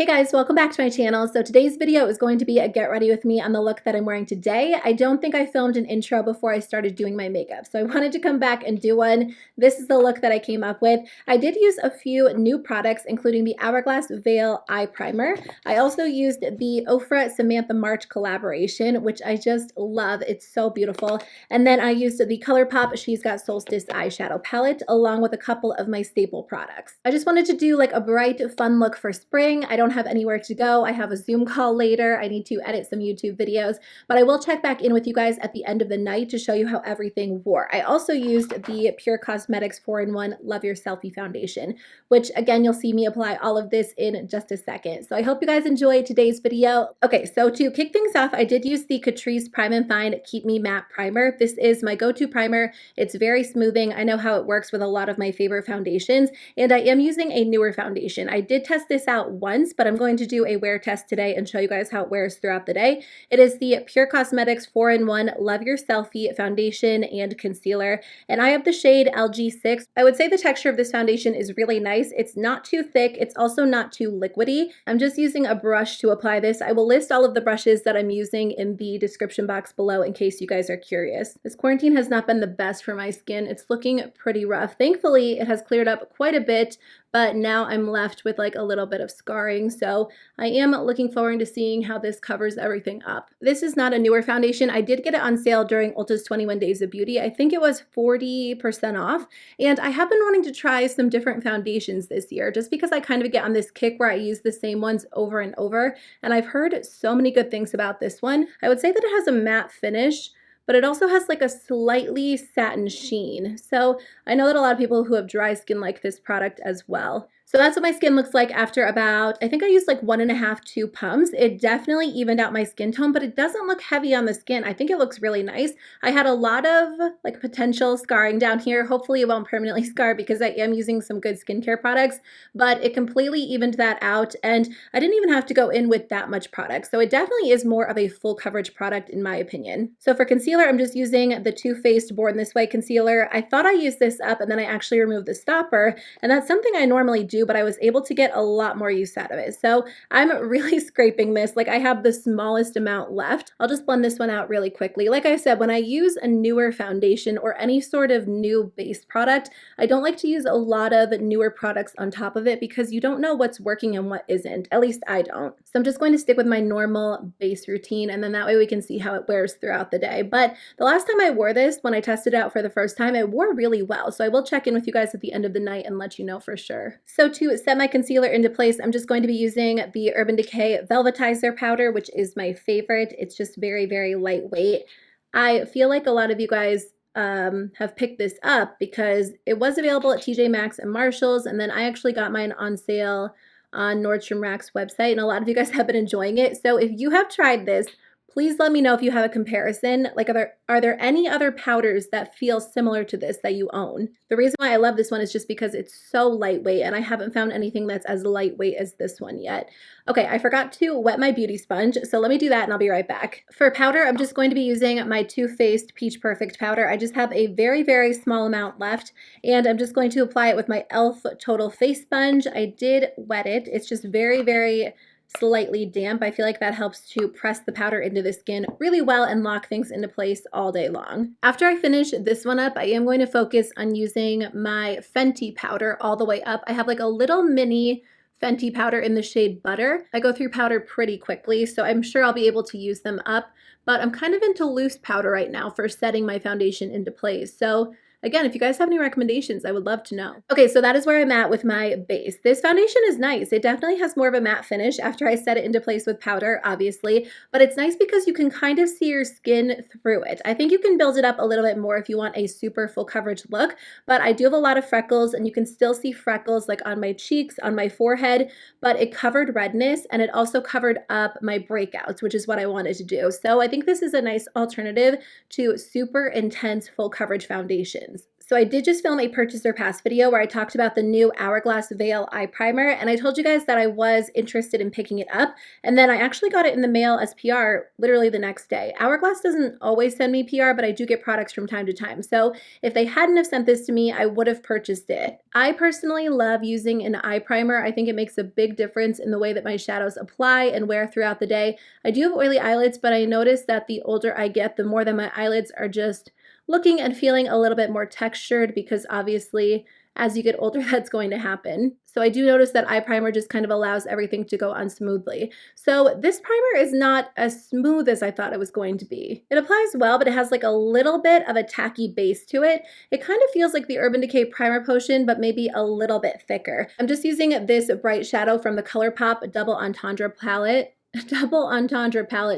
Hey guys, welcome back to my channel. So today's video is going to be a get ready with me on the look that I'm wearing today. I don't think I filmed an intro before I started doing my makeup, so I wanted to come back and do one. This is the look that I came up with. I did use a few new products, including the Hourglass Veil Eye Primer. I also used the Ofra Samantha March collaboration, which I just love. It's so beautiful. And then I used the ColourPop She's Got Solstice eyeshadow palette, along with a couple of my staple products. I just wanted to do like a bright, fun look for spring. I don't have anywhere to go. I have a Zoom call later. I need to edit some YouTube videos, but I will check back in with you guys at the end of the night to show you how everything wore. I also used the Pure Cosmetics 4-in-1 Love Your Selfie foundation, which again, you'll see me apply all of this in just a second. So I hope you guys enjoy today's video. Okay, so to kick things off, I did use the Catrice Prime and Fine Keep Me Matte Primer. This is my go-to primer. It's very smoothing. I know how it works with a lot of my favorite foundations, and I am using a newer foundation. I did test this out once, but I'm going to do a wear test today and show you guys how it wears throughout the day. It is the Pure Cosmetics 4-in-1 Love Your Selfie foundation and concealer, and I have the shade LG6. I would say the texture of this foundation is really nice. It's not too thick. It's also not too liquidy. I'm just using a brush to apply this. I will list all of the brushes that I'm using in the description box below in case you guys are curious. This quarantine has not been the best for my skin. It's looking pretty rough. Thankfully, it has cleared up quite a bit, but now I'm left with like a little bit of scarring. So I am looking forward to seeing how this covers everything up. This is not a newer foundation. I did get it on sale during Ulta's 21 Days of Beauty. I think it was 40% off. And I have been wanting to try some different foundations this year just because I kind of get on this kick where I use the same ones over and over. And I've heard so many good things about this one. I would say that it has a matte finish, but it also has like a slightly satin sheen. So I know that a lot of people who have dry skin like this product as well. So that's what my skin looks like after about, I think I used like 1.5, 2 pumps. It definitely evened out my skin tone, but it doesn't look heavy on the skin. I think it looks really nice. I had a lot of like potential scarring down here. Hopefully it won't permanently scar because I am using some good skincare products, but it completely evened that out. And I didn't even have to go in with that much product. So it definitely is more of a full coverage product in my opinion. So for concealer, I'm just using the Too Faced Born This Way concealer. I thought I used this up and then I actually removed the stopper, and that's something I normally do, but I was able to get a lot more use out of it. So I'm really scraping this. Like I have the smallest amount left. I'll just blend this one out really quickly. Like I said, when I use a newer foundation or any sort of new base product, I don't like to use a lot of newer products on top of it because you don't know what's working and what isn't. At least I don't. So I'm just going to stick with my normal base routine, and then that way we can see how it wears throughout the day. But the last time I wore this, when I tested it out for the first time, it wore really well. So I will check in with you guys at the end of the night and let you know for sure. So to set my concealer into place, I'm just going to be using the Urban Decay Velvetizer powder, which is my favorite. It's just very, very lightweight. I feel like a lot of you guys have picked this up because it was available at TJ Maxx and Marshalls, and then I actually got mine on sale on Nordstrom Rack's website, and a lot of you guys have been enjoying it. So if you have tried this, please let me know if you have a comparison. Like, are there any other powders that feel similar to this that you own? The reason why I love this one is just because it's so lightweight, and I haven't found anything that's as lightweight as this one yet. Okay, I forgot to wet my beauty sponge, so let me do that and I'll be right back. For powder, I'm just going to be using my Too Faced Peach Perfect powder. I just have a very, very small amount left, and I'm just going to apply it with my e.l.f. Total Face Sponge. I did wet it. It's just very, very slightly damp. I feel like that helps to press the powder into the skin really well and lock things into place all day long. After I finish this one up, I am going to focus on using my Fenty powder all the way up. I have like a little mini Fenty powder in the shade Butter. I go through powder pretty quickly, so I'm sure I'll be able to use them up, but I'm kind of into loose powder right now for setting my foundation into place. So again, if you guys have any recommendations, I would love to know. Okay, so that is where I'm at with my base. This foundation is nice. It definitely has more of a matte finish after I set it into place with powder, obviously, but it's nice because you can kind of see your skin through it. I think you can build it up a little bit more if you want a super full coverage look, but I do have a lot of freckles, and you can still see freckles like on my cheeks, on my forehead, but it covered redness, and it also covered up my breakouts, which is what I wanted to do. So I think this is a nice alternative to super intense full coverage foundation. So I did just film a purchase or pass video where I talked about the new Hourglass Veil Eye Primer, and I told you guys that I was interested in picking it up, and then I actually got it in the mail as PR literally the next day. Hourglass doesn't always send me PR, but I do get products from time to time. So if they hadn't have sent this to me, I would have purchased it. I personally love using an eye primer. I think it makes a big difference in the way that my shadows apply and wear throughout the day. I do have oily eyelids, but I notice that the older I get, the more that my eyelids are just looking and feeling a little bit more textured, because obviously as you get older that's going to happen. So I do notice that eye primer just kind of allows everything to go on smoothly. So this primer is not as smooth as I thought it was going to be. It applies well, but it has like a little bit of a tacky base to it. It kind of feels like the Urban Decay Primer Potion, but maybe a little bit thicker. I'm just using this bright shadow from the ColourPop Double Entendre palette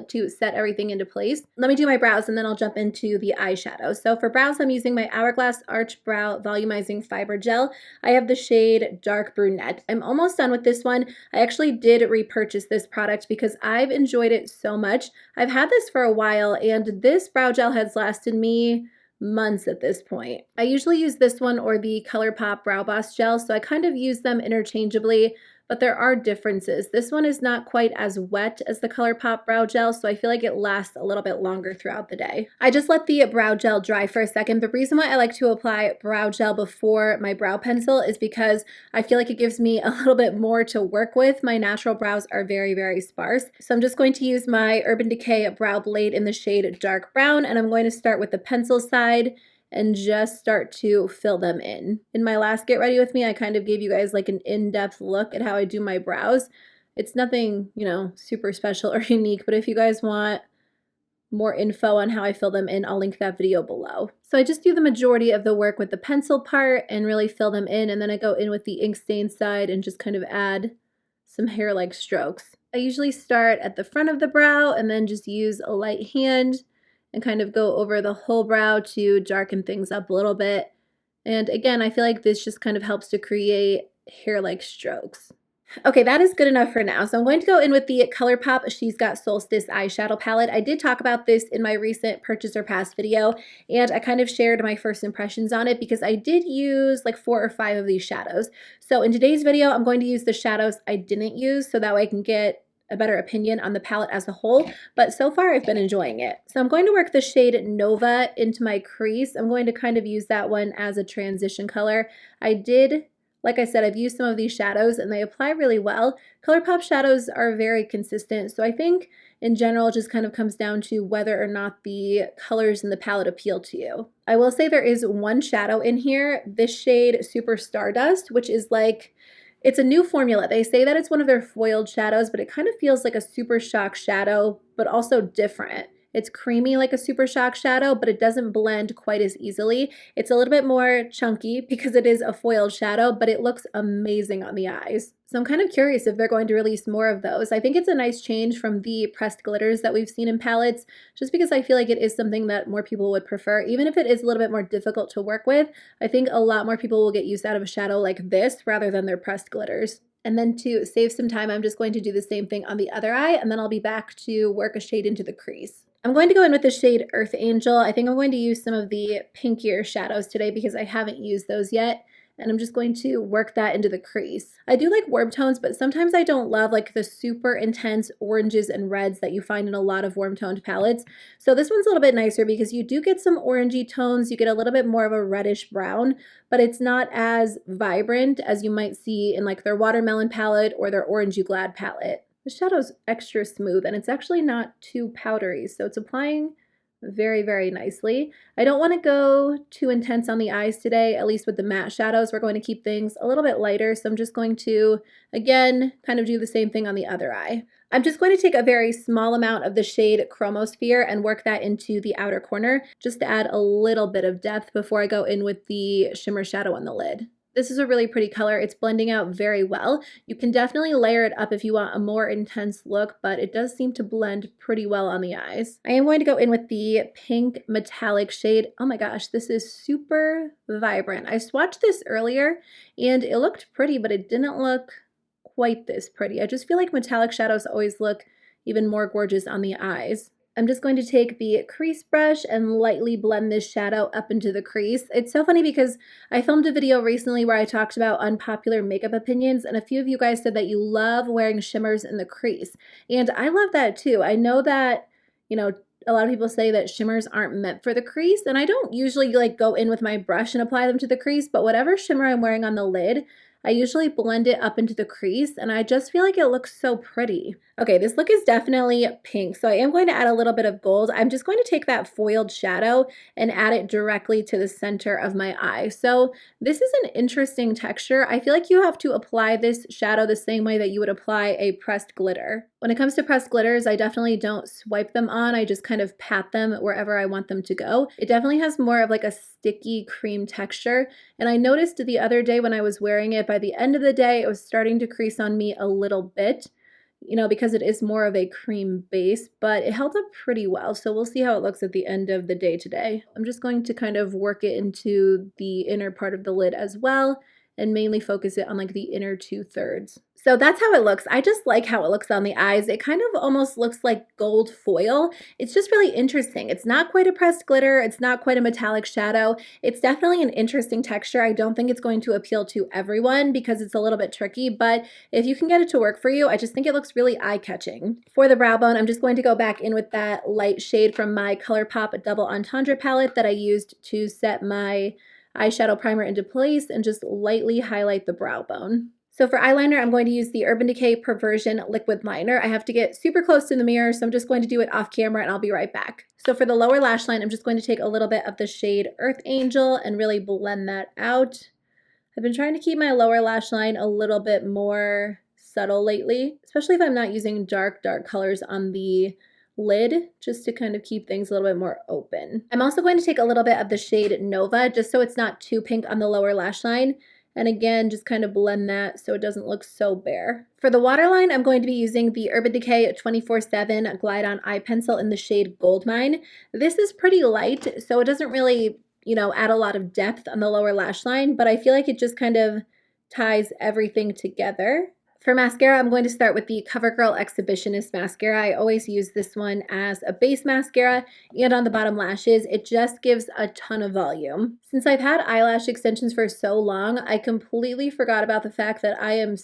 to set everything into place. Let me do my brows and then I'll jump into the eyeshadow. So for brows, I'm using my Hourglass Arch Brow Volumizing Fiber Gel. I have the shade Dark Brunette. I'm almost done with this one. I actually did repurchase this product because I've enjoyed it so much. I've had this for a while and this brow gel has lasted me months at this point. I usually use this one or the ColourPop Brow Boss Gel, so I kind of use them interchangeably, but there are differences. This one is not quite as wet as the ColourPop Brow Gel, so I feel like it lasts a little bit longer throughout the day. I just let the brow gel dry for a second. The reason why I like to apply brow gel before my brow pencil is because I feel like it gives me a little bit more to work with. My natural brows are very, very sparse. So I'm just going to use my Urban Decay Brow Blade in the shade Dark Brown, and I'm going to start with the pencil side and just start to fill them in. In my last Get Ready With Me, I kind of gave you guys like an in-depth look at how I do my brows. It's nothing, you know, super special or unique, but if you guys want more info on how I fill them in, I'll link that video below. So I just do the majority of the work with the pencil part and really fill them in, and then I go in with the ink stain side and just kind of add some hair-like strokes. I usually start at the front of the brow and then just use a light hand and kind of go over the whole brow to darken things up a little bit. And again, I feel like this just kind of helps to create hair-like strokes. Okay, that is good enough for now. So I'm going to go in with the ColourPop She's Got Solstice eyeshadow palette. I did talk about this in my recent purchase or pass video, and I kind of shared my first impressions on it because I did use like 4 or 5 of these shadows. So in today's video, I'm going to use the shadows I didn't use so that way I can get a better opinion on the palette as a whole, but so far I've been enjoying it. So I'm going to work the shade Nova into my crease. I'm going to kind of use that one as a transition color. Like I said, I've used some of these shadows and they apply really well. ColourPop shadows are very consistent, so I think in general it just kind of comes down to whether or not the colors in the palette appeal to you. I will say there is one shadow in here, this shade Super Stardust, which is like, it's a new formula. They say that it's one of their foiled shadows, but it kind of feels like a Super Shock shadow, but also different. It's creamy like a Super Shock shadow, but it doesn't blend quite as easily. It's a little bit more chunky because it is a foiled shadow, but it looks amazing on the eyes. So I'm kind of curious if they're going to release more of those. I think it's a nice change from the pressed glitters that we've seen in palettes, just because I feel like it is something that more people would prefer. Even if it is a little bit more difficult to work with, I think a lot more people will get used out of a shadow like this rather than their pressed glitters. And then to save some time, I'm just going to do the same thing on the other eye, and then I'll be back to work a shade into the crease. I'm going to go in with the shade Earth Angel. I think I'm going to use some of the pinkier shadows today because I haven't used those yet. And I'm just going to work that into the crease. I do like warm tones, but sometimes I don't love like the super intense oranges and reds that you find in a lot of warm toned palettes. So this one's a little bit nicer because you do get some orangey tones. You get a little bit more of a reddish brown, but it's not as vibrant as you might see in like their watermelon palette or their orangey glad palette. The shadow's extra smooth and it's actually not too powdery, so it's applying very, very nicely. I don't want to go too intense on the eyes today, at least with the matte shadows. We're going to keep things a little bit lighter, so I'm just going to, again, kind of do the same thing on the other eye. I'm just going to take a very small amount of the shade Chromosphere and work that into the outer corner, just to add a little bit of depth before I go in with the shimmer shadow on the lid. This is a really pretty color. It's blending out very well. You can definitely layer it up if you want a more intense look, but it does seem to blend pretty well on the eyes. I am going to go in with the pink metallic shade. Oh my gosh, this is super vibrant. I swatched this earlier and it looked pretty, but it didn't look quite this pretty. I just feel like metallic shadows always look even more gorgeous on the eyes. I'm just going to take the crease brush and lightly blend this shadow up into the crease. It's so funny because I filmed a video recently where I talked about unpopular makeup opinions, and a few of you guys said that you love wearing shimmers in the crease. And I love that too. I know that, you know, a lot of people say that shimmers aren't meant for the crease, and I don't usually like go in with my brush and apply them to the crease, but whatever shimmer I'm wearing on the lid, I usually blend it up into the crease, and I just feel like it looks so pretty. Okay, this look is definitely pink, so I am going to add a little bit of gold. I'm just going to take that foiled shadow and add it directly to the center of my eye. So this is an interesting texture. I feel like you have to apply this shadow the same way that you would apply a pressed glitter. When it comes to pressed glitters, I definitely don't swipe them on. I just kind of pat them wherever I want them to go. It definitely has more of like a sticky cream texture. And I noticed the other day when I was wearing it, by the end of the day, it was starting to crease on me a little bit, you know, because it is more of a cream base, but it held up pretty well. So we'll see how it looks at the end of the day today. I'm just going to kind of work it into the inner part of the lid as well, and mainly focus it on like the inner 2/3. So that's how it looks. I just like how it looks on the eyes. It kind of almost looks like gold foil. It's just really interesting. It's not quite a pressed glitter. It's not quite a metallic shadow. It's definitely an interesting texture. I don't think it's going to appeal to everyone because it's a little bit tricky, but if you can get it to work for you, I just think it looks really eye-catching. For the brow bone, I'm just going to go back in with that light shade from my ColourPop Double Entendre palette that I used to set my eyeshadow primer into place and just lightly highlight the brow bone. So for eyeliner, I'm going to use the Urban Decay Perversion Liquid Liner. I have to get super close to the mirror, so I'm just going to do it off camera and I'll be right back. So for the lower lash line, I'm just going to take a little bit of the shade Earth Angel and really blend that out. I've been trying to keep my lower lash line a little bit more subtle lately, especially if I'm not using dark colors on the lid, just to kind of keep things a little bit more open. I'm also going to take a little bit of the shade Nova, just so it's not too pink on the lower lash line. And again, just kind of blend that so it doesn't look so bare. For the waterline, I'm going to be using the Urban Decay 24/7 Glide On Eye Pencil in the shade Goldmine. This is pretty light, so it doesn't really, you know, add a lot of depth on the lower lash line, but I feel like it just kind of ties everything together. For mascara, I'm going to start with the CoverGirl Exhibitionist mascara. I always use this one as a base mascara, and on the bottom lashes, it just gives a ton of volume. Since I've had eyelash extensions for so long, I completely forgot about the fact that I'm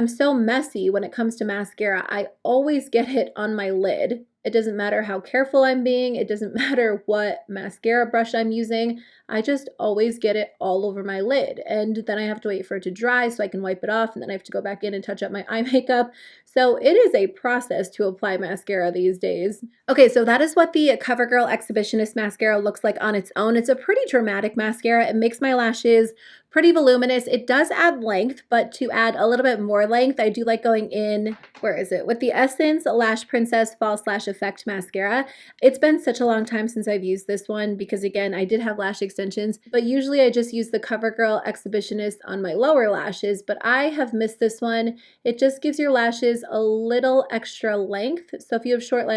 so messy when it comes to mascara. I always get it on my lid. It doesn't matter how careful I'm being. It doesn't matter what mascara brush I'm using. I just always get it all over my lid. And then I have to wait for it to dry so I can wipe it off. And then I have to go back in and touch up my eye makeup. So it is a process to apply mascara these days. Okay, so that is what the CoverGirl Exhibitionist mascara looks like on its own. It's a pretty dramatic mascara. It makes my lashes pretty voluminous. It does add length, but to add a little bit more length, I do like going in, where is it? With the Essence Lash Princess False Lash Effect Mascara. It's been such a long time since I've used this one because, again, I did have lash extensions, but usually I just use the CoverGirl Exhibitionist on my lower lashes, but I have missed this one. It just gives your lashes a little extra length. So if you have short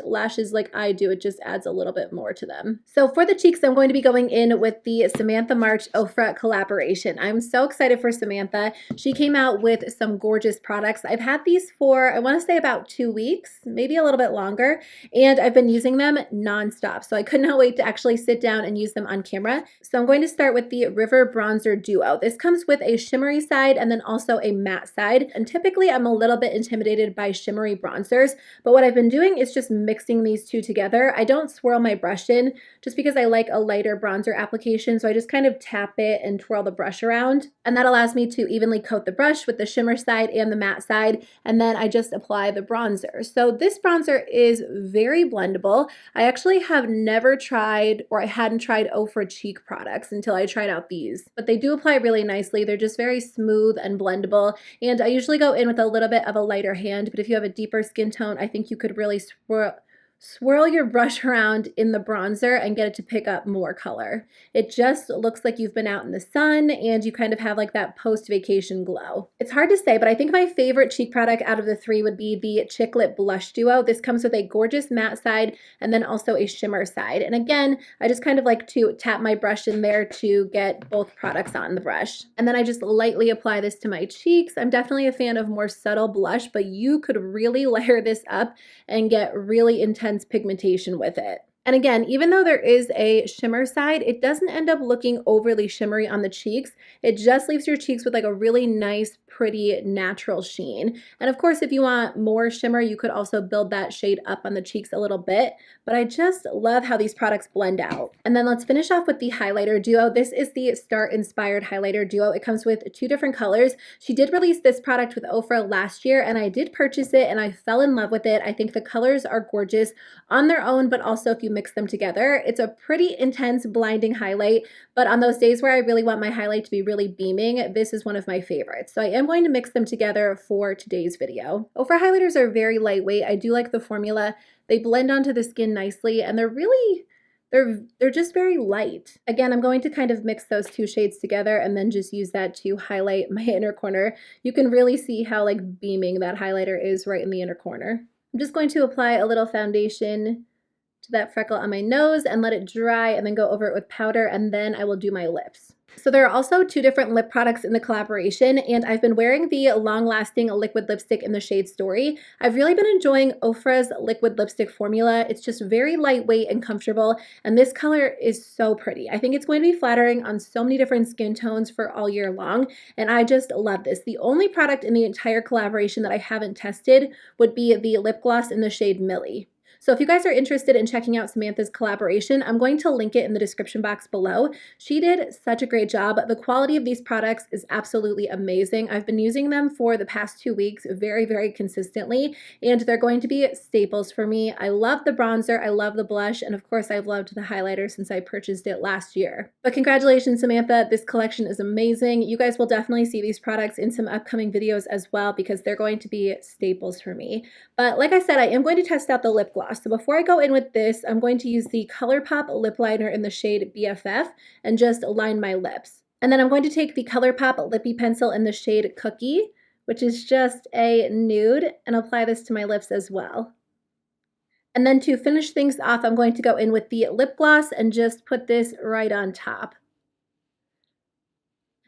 lashes like I do, it just adds a little bit more to them. So for the cheeks, I'm going to be going in with the Samantha March Ofra collaboration. I'm so excited for Samantha. She came out with some gorgeous products. I've had these for, I want to say, about 2 weeks, maybe a little bit longer, and I've been using them nonstop. So I could not wait to actually sit down and use them on camera. So I'm going to start with the River Bronzer Duo. This comes with a shimmery side and then also a matte side. And typically I'm a little bit intimidated by shimmery bronzers, but what I've been doing is just mixing these two together. I don't swirl my brush in just because I like a lighter bronzer application, so I just kind of tap it and twirl the brush around, and that allows me to evenly coat the brush with the shimmer side and the matte side, and then I just apply the bronzer. So this bronzer is very blendable. I actually have never tried, or I hadn't tried Ofra cheek products until I tried out these, but they do apply really nicely. They're just very smooth and blendable, and I usually go in with a little bit of a lighter hand, but if you have a deeper skin tone, I think you could really swirl your brush around in the bronzer and get it to pick up more color. It just looks like you've been out in the sun and you kind of have like that post-vacation glow. It's hard to say, but I think my favorite cheek product out of the three would be the Chick Lip Blush Duo. This comes with a gorgeous matte side and then also a shimmer side. And again, I just kind of like to tap my brush in there to get both products on the brush. And then I just lightly apply this to my cheeks. I'm definitely a fan of more subtle blush, but you could really layer this up and get really intense pigmentation with it. And again, even though there is a shimmer side, it doesn't end up looking overly shimmery on the cheeks. It just leaves your cheeks with like a really nice, pretty, natural sheen. And of course, if you want more shimmer, you could also build that shade up on the cheeks a little bit. But I just love how these products blend out. And then let's finish off with the highlighter duo. This is the Star Inspired Highlighter Duo. It comes with two different colors. She did release this product with Ofra last year, and I did purchase it and I fell in love with it. I think the colors are gorgeous on their own, but also if you mix them together. It's a pretty intense blinding highlight, but on those days where I really want my highlight to be really beaming, this is one of my favorites. So I am going to mix them together for today's video. Ofra highlighters are very lightweight. I do like the formula. They blend onto the skin nicely and they're just very light. Again, I'm going to kind of mix those two shades together and then just use that to highlight my inner corner. You can really see how like beaming that highlighter is right in the inner corner. I'm just going to apply a little foundation to that freckle on my nose and let it dry and then go over it with powder, and then I will do my lips. So there are also two different lip products in the collaboration, and I've been wearing the long-lasting liquid lipstick in the shade Story. I've really been enjoying Ofra's liquid lipstick formula. It's just very lightweight and comfortable, and this color is so pretty. I think it's going to be flattering on so many different skin tones for all year long, and I just love this. The only product in the entire collaboration that I haven't tested would be the lip gloss in the shade Millie. So if you guys are interested in checking out Samantha's collaboration, I'm going to link it in the description box below. She did such a great job. The quality of these products is absolutely amazing. I've been using them for the past 2 weeks very, very consistently, and they're going to be staples for me. I love the bronzer, I love the blush, and of course I've loved the highlighter since I purchased it last year. But congratulations, Samantha. This collection is amazing. You guys will definitely see these products in some upcoming videos as well because they're going to be staples for me. But like I said, I am going to test out the lip gloss. So before I go in with this, I'm going to use the ColourPop lip liner in the shade BFF and just line my lips. And then I'm going to take the ColourPop lippy pencil in the shade Cookie, which is just a nude, and apply this to my lips as well. And then to finish things off, I'm going to go in with the lip gloss and just put this right on top.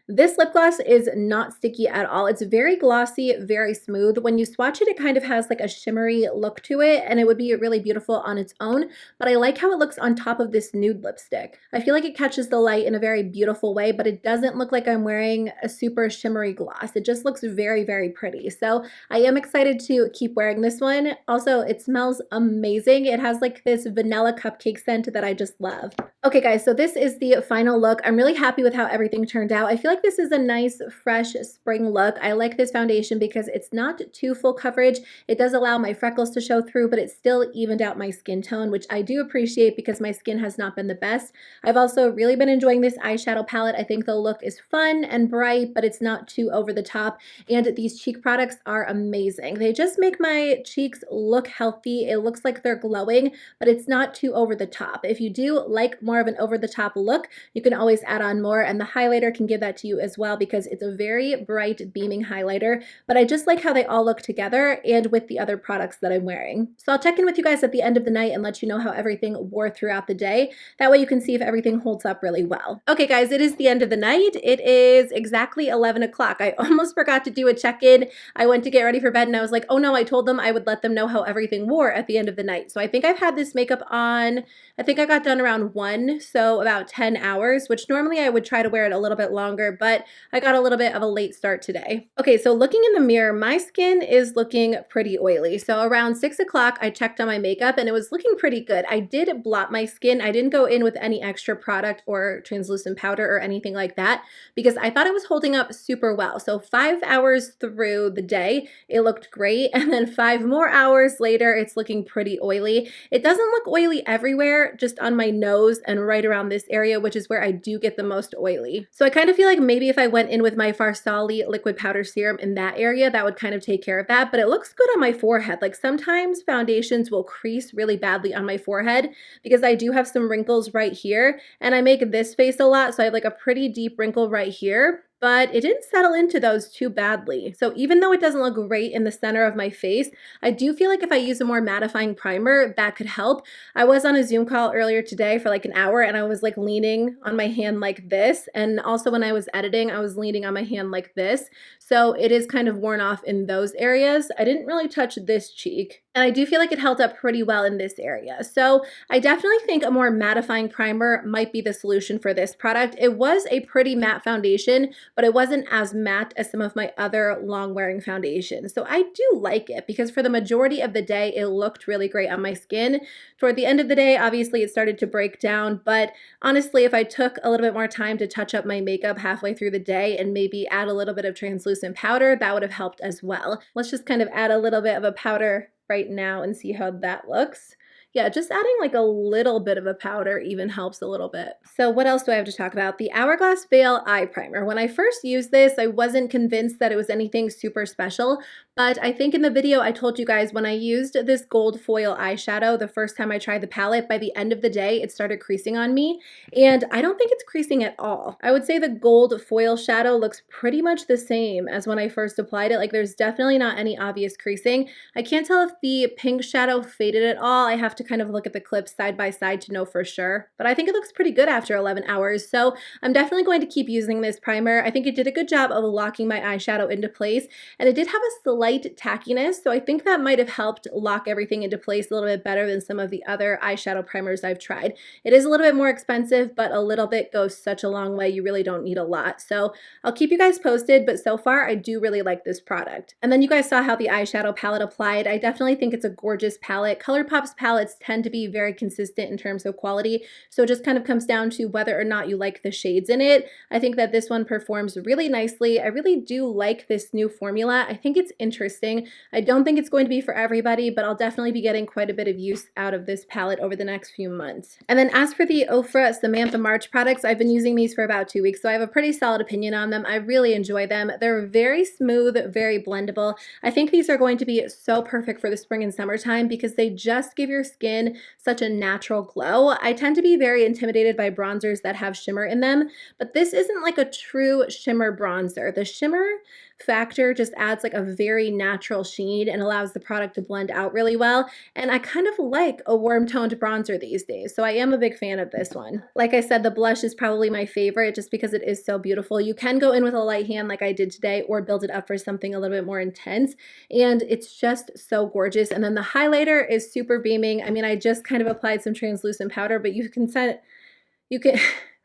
This lip gloss is not sticky at all. It's very glossy, very smooth. When you swatch it, it kind of has like a shimmery look to it, and it would be really beautiful on its own, but I like how it looks on top of this nude lipstick. I feel like it catches the light in a very beautiful way, but it doesn't look like I'm wearing a super shimmery gloss. It just looks very, very pretty. So I am excited to keep wearing this one. Also, it smells amazing. It has like this vanilla cupcake scent that I just love. Okay guys, so this is the final look. I'm really happy with how everything turned out. I feel like this is a nice, fresh spring look. I like this foundation because it's not too full coverage. It does allow my freckles to show through, but it still evened out my skin tone, which I do appreciate because my skin has not been the best. I've also really been enjoying this eyeshadow palette. I think the look is fun and bright, but it's not too over the top. And these cheek products are amazing. They just make my cheeks look healthy. It looks like they're glowing, but it's not too over the top. If you do like more of an over the top look, you can always add on more, and the highlighter can give that to you as well because it's a very bright beaming highlighter, but I just like how they all look together and with the other products that I'm wearing. So I'll check in with you guys at the end of the night and let you know how everything wore throughout the day. That way you can see if everything holds up really well. Okay guys, it is the end of the night. It is exactly 11 o'clock. I almost forgot to do a check-in. I went to get ready for bed and I was like, oh no, I told them I would let them know how everything wore at the end of the night. So I think I've had this makeup on, I think I got done around 1, so about 10 hours, which normally I would try to wear it a little bit longer, but I got a little bit of a late start today. Okay, so looking in the mirror, my skin is looking pretty oily. So around 6 o'clock, I checked on my makeup and it was looking pretty good. I did blot my skin. I didn't go in with any extra product or translucent powder or anything like that because I thought it was holding up super well. So 5 hours through the day, it looked great. And then 5 more hours later, it's looking pretty oily. It doesn't look oily everywhere, just on my nose and right around this area, which is where I do get the most oily. So I kind of feel like maybe if I went in with my Farsali liquid powder serum in that area, that would kind of take care of that, but it looks good on my forehead. Like sometimes foundations will crease really badly on my forehead because I do have some wrinkles right here, and I make this face a lot, so I have like a pretty deep wrinkle right here, but it didn't settle into those too badly. So even though it doesn't look great in the center of my face, I do feel like if I use a more mattifying primer, that could help. I was on a Zoom call earlier today for like an hour, and I was like leaning on my hand like this. And also when I was editing, I was leaning on my hand like this. So it is kind of worn off in those areas. I didn't really touch this cheek, and I do feel like it held up pretty well in this area. So I definitely think a more mattifying primer might be the solution for this product. It was a pretty matte foundation, but it wasn't as matte as some of my other long wearing foundations. So I do like it because for the majority of the day, it looked really great on my skin. Toward the end of the day, obviously it started to break down, but honestly, if I took a little bit more time to touch up my makeup halfway through the day and maybe add a little bit of translucent powder, that would have helped as well. Let's just kind of add a little bit of a powder right now and see how that looks. Yeah, just adding like a little bit of a powder even helps a little bit. So what else do I have to talk about? The Hourglass Veil Eye Primer. When I first used this, I wasn't convinced that it was anything super special, but I think in the video I told you guys when I used this gold foil eyeshadow the first time I tried the palette, by the end of the day it started creasing on me, and I don't think it's creasing at all. I would say the gold foil shadow looks pretty much the same as when I first applied it. Like there's definitely not any obvious creasing. I can't tell if the pink shadow faded at all. I have to kind of look at the clips side by side to know for sure, but I think it looks pretty good after 11 hours. So I'm definitely going to keep using this primer. I think it did a good job of locking my eyeshadow into place, and it did have a slight tackiness, so I think that might have helped lock everything into place a little bit better than some of the other eyeshadow primers I've tried. It is a little bit more expensive, but a little bit goes such a long way. You really don't need a lot. So I'll keep you guys posted, but so far I do really like this product. And then you guys saw how the eyeshadow palette applied. I definitely think it's a gorgeous palette. ColourPop's palettes tend to be very consistent in terms of quality, so it just kind of comes down to whether or not you like the shades in it. I think that this one performs really nicely. I really do like this new formula. I think it's interesting. I don't think it's going to be for everybody, but I'll definitely be getting quite a bit of use out of this palette over the next few months. And then as for the Ofra Samantha March products, I've been using these for about 2 weeks, so I have a pretty solid opinion on them. I really enjoy them. They're very smooth, very blendable. I think these are going to be so perfect for the spring and summertime because they just give your skin such a natural glow. I tend to be very intimidated by bronzers that have shimmer in them, but this isn't like a true shimmer bronzer. The shimmer factor just adds like a very natural sheen and allows the product to blend out really well, and I kind of like a warm toned bronzer these days, so I am a big fan of this one. Like I said, the blush is probably my favorite just because it is so beautiful. You can go in with a light hand like I did today or build it up for something a little bit more intense, and it's just so gorgeous. And then the highlighter is super beaming. I mean, I just kind of applied some translucent powder, but you can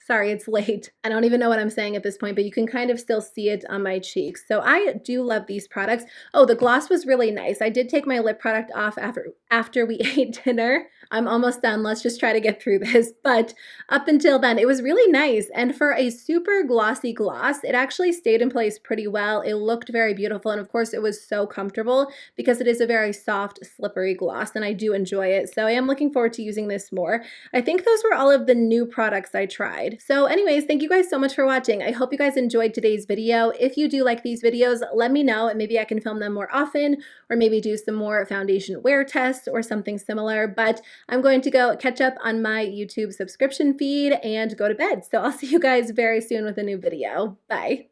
sorry, it's late. I don't even know what I'm saying at this point, but you can kind of still see it on my cheeks. So I do love these products. Oh, the gloss was really nice. I did take my lip product off after we ate dinner. I'm almost done. Let's just try to get through this. But up until then, it was really nice. And for a super glossy gloss, it actually stayed in place pretty well. It looked very beautiful. And of course, it was so comfortable because it is a very soft, slippery gloss, and I do enjoy it. So I am looking forward to using this more. I think those were all of the new products I tried. So anyways, thank you guys so much for watching. I hope you guys enjoyed today's video. If you do like these videos, let me know, and maybe I can film them more often, or maybe do some more foundation wear tests or something similar. But I'm going to go catch up on my YouTube subscription feed and go to bed. So I'll see you guys very soon with a new video. Bye.